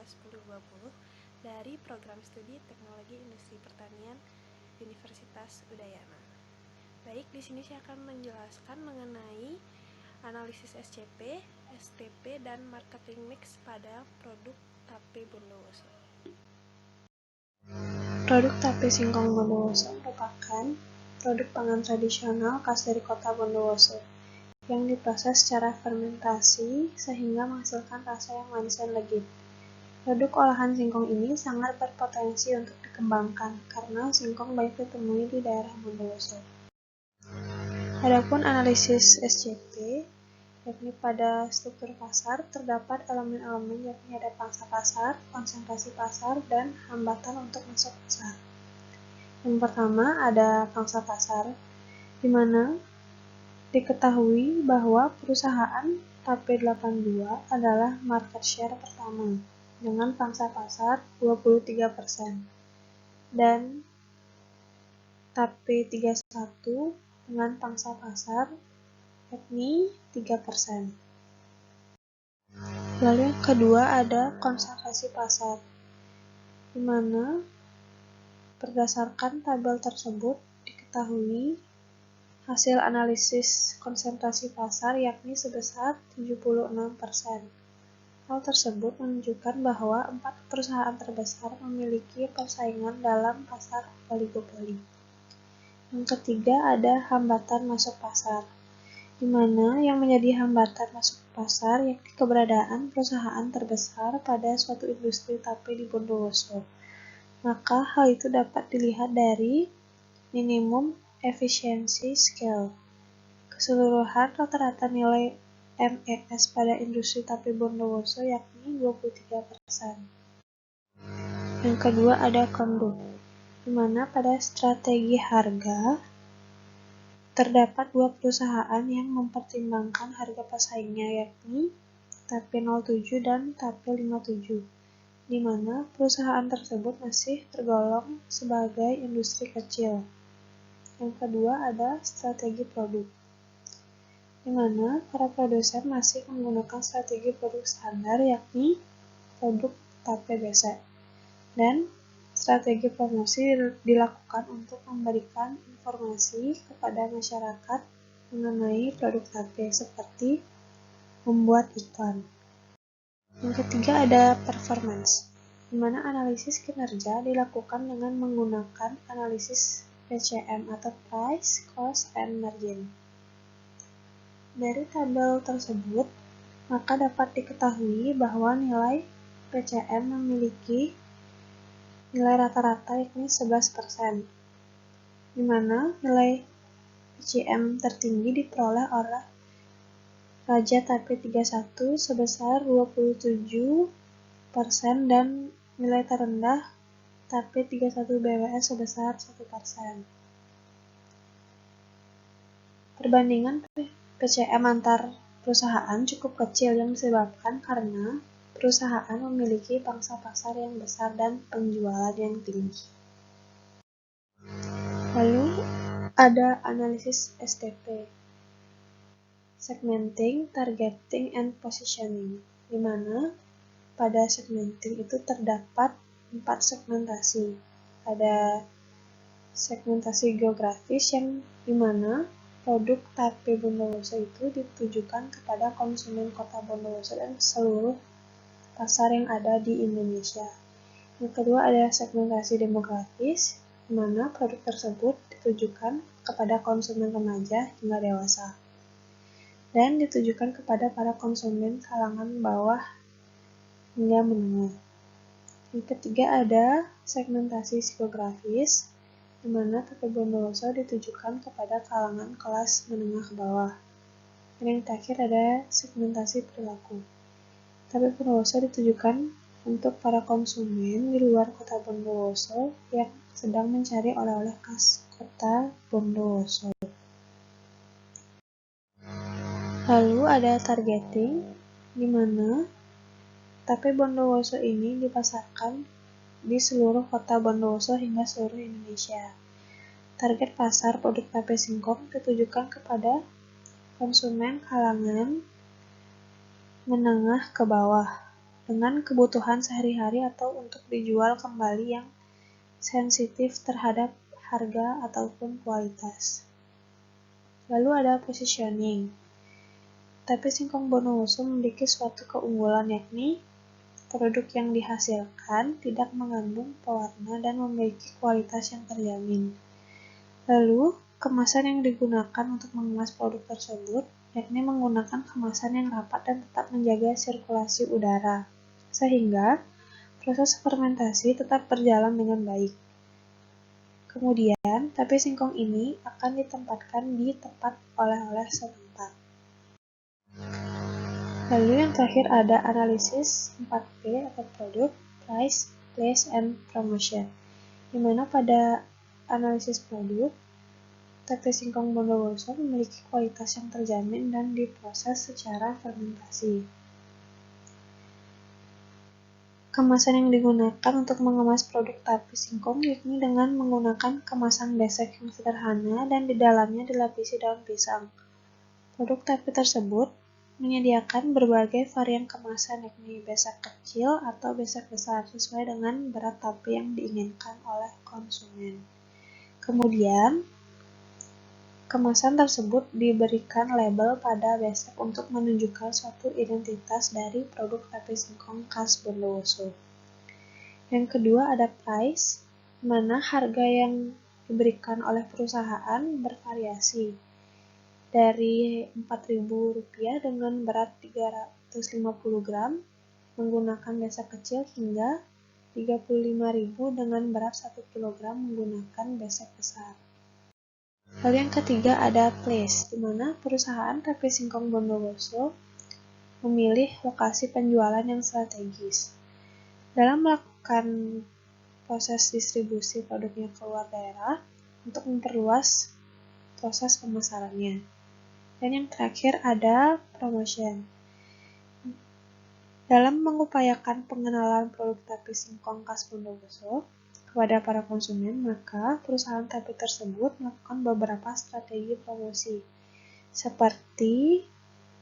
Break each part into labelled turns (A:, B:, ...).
A: 2020 dari Program Studi Teknologi Industri Pertanian Universitas Udayana. Baik, di sini saya akan menjelaskan mengenai analisis SCP, STP, dan marketing mix pada produk tape Bondowoso. Produk tape singkong Bondowoso merupakan produk pangan tradisional khas dari kota Bondowoso yang diproses secara fermentasi sehingga menghasilkan rasa yang manis dan legit. Produk olahan singkong ini sangat berpotensi untuk dikembangkan karena singkong banyak ditemui di daerah Bondowoso. Adapun analisis SCP, yakni pada struktur pasar terdapat elemen-elemen yakni ada pangsa pasar, konsentrasi pasar, dan hambatan untuk masuk pasar. Yang pertama ada pangsa pasar, di mana diketahui bahwa perusahaan Tape 82 adalah market share pertama dengan pangsa pasar 23% dan Tape 31 dengan pangsa pasar yakni 3%. Lalu yang kedua ada konsentrasi pasar, di mana berdasarkan tabel tersebut diketahui hasil analisis konsentrasi pasar yakni sebesar 76%. Hal tersebut menunjukkan bahwa 4 perusahaan terbesar memiliki persaingan dalam pasar oligopoli. Yang ketiga ada hambatan masuk pasar, di mana yang menjadi hambatan masuk pasar yakni keberadaan perusahaan terbesar pada suatu industri tape di Bondowoso. Maka hal itu dapat dilihat dari minimum efficiency scale. Keseluruhan rata-rata nilai MES pada industri tape Bondowoso yakni 23%. Yang kedua ada conduct, di mana pada strategi harga terdapat 2 perusahaan yang mempertimbangkan harga pesaingnya yakni Tape 07 dan Tape 57, di mana perusahaan tersebut masih tergolong sebagai industri kecil. Yang kedua ada strategi produk, di mana para produsen masih menggunakan strategi produk standar yakni produk tape besek, dan strategi promosi dilakukan untuk memberikan informasi kepada masyarakat mengenai produk tape seperti membuat iklan. Yang ketiga ada performance, di mana analisis kinerja dilakukan dengan menggunakan analisis PCM atau Price, Cost, and Margin. Dari tabel tersebut, maka dapat diketahui bahwa nilai PCM memiliki nilai rata-rata yakni 11%, di mana nilai PCM tertinggi diperoleh oleh Raja Tape 31 sebesar 27% dan nilai terendah Tape 31 BWS sebesar 1%. Perbandingan PCM antar perusahaan cukup kecil yang disebabkan karena perusahaan memiliki pangsa pasar yang besar dan penjualan yang tinggi. Lalu ada analisis STP, segmenting, targeting, and positioning, di mana pada segmenting itu terdapat 4 segmentasi. Ada segmentasi geografis yang dimana produk tape Bondowoso itu ditujukan kepada konsumen kota Bondowoso dan seluruh pasar yang ada di Indonesia. Yang kedua ada segmentasi demografis, di mana produk tersebut ditujukan kepada konsumen remaja hingga dewasa dan ditujukan kepada para konsumen kalangan bawah hingga menengah. Yang ketiga ada segmentasi psikografis, di mana tape Bondowoso ditujukan kepada kalangan kelas menengah ke bawah. Dan yang terakhir ada segmentasi perilaku. Tape Bondowoso ditujukan untuk para konsumen di luar kota Bondowoso yang sedang mencari oleh-oleh khas kota Bondowoso. Lalu ada targeting, di mana tape Bondowoso ini dipasarkan di seluruh kota Bondowoso hingga seluruh Indonesia. Target pasar produk tape singkong ditujukan kepada konsumen kalangan menengah ke bawah dengan kebutuhan sehari-hari atau untuk dijual kembali yang sensitif terhadap harga ataupun kualitas. Lalu ada positioning. Tape singkong bondowoso memiliki suatu keunggulan, yakni produk yang dihasilkan tidak mengandung pewarna dan memiliki kualitas yang terjamin. Lalu, kemasan yang digunakan untuk mengemas produk tersebut, yakni menggunakan kemasan yang rapat dan tetap menjaga sirkulasi udara, sehingga proses fermentasi tetap berjalan dengan baik. Kemudian, tape singkong ini akan ditempatkan di tempat oleh-oleh setempat. Lalu yang terakhir ada analisis 4P atau produk, price, place, and promotion, di mana pada analisis produk, tape singkong bondowoso memiliki kualitas yang terjamin dan diproses secara fermentasi. Kemasan yang digunakan untuk mengemas produk tape singkong yakni dengan menggunakan kemasan besek yang sederhana dan di dalamnya dilapisi daun pisang. Produk tape tersebut menyediakan berbagai varian kemasan yakni besek kecil atau besek besar sesuai dengan berat tape yang diinginkan oleh konsumen. Kemudian, kemasan tersebut diberikan label pada besek untuk menunjukkan suatu identitas dari produk tape singkong khas Bondowoso. Yang kedua ada price, di mana harga yang diberikan oleh perusahaan bervariasi dari Rp4.000 dengan berat 350 gram menggunakan besek kecil hingga Rp35.000 dengan berat 1 kg menggunakan besek besar. Lalu yang ketiga ada place, di mana perusahaan tape singkong Bondowoso memilih lokasi penjualan yang strategis. Dalam melakukan proses distribusi produknya keluar daerah untuk memperluas proses pemasarannya. Dan yang terakhir ada promotion. Dalam mengupayakan pengenalan produk tape singkong khas Bondowoso kepada para konsumen, maka perusahaan tape tersebut melakukan beberapa strategi promosi, seperti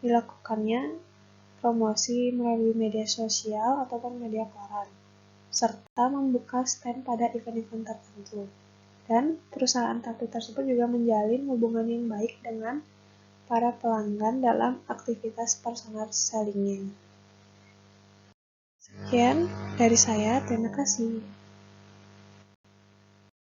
A: dilakukannya promosi melalui media sosial ataupun media koran, serta membuka stand pada event-event tertentu. Dan perusahaan tape tersebut juga menjalin hubungan yang baik dengan para pelanggan dalam aktivitas personal selling-nya. Sekian dari saya, terima kasih.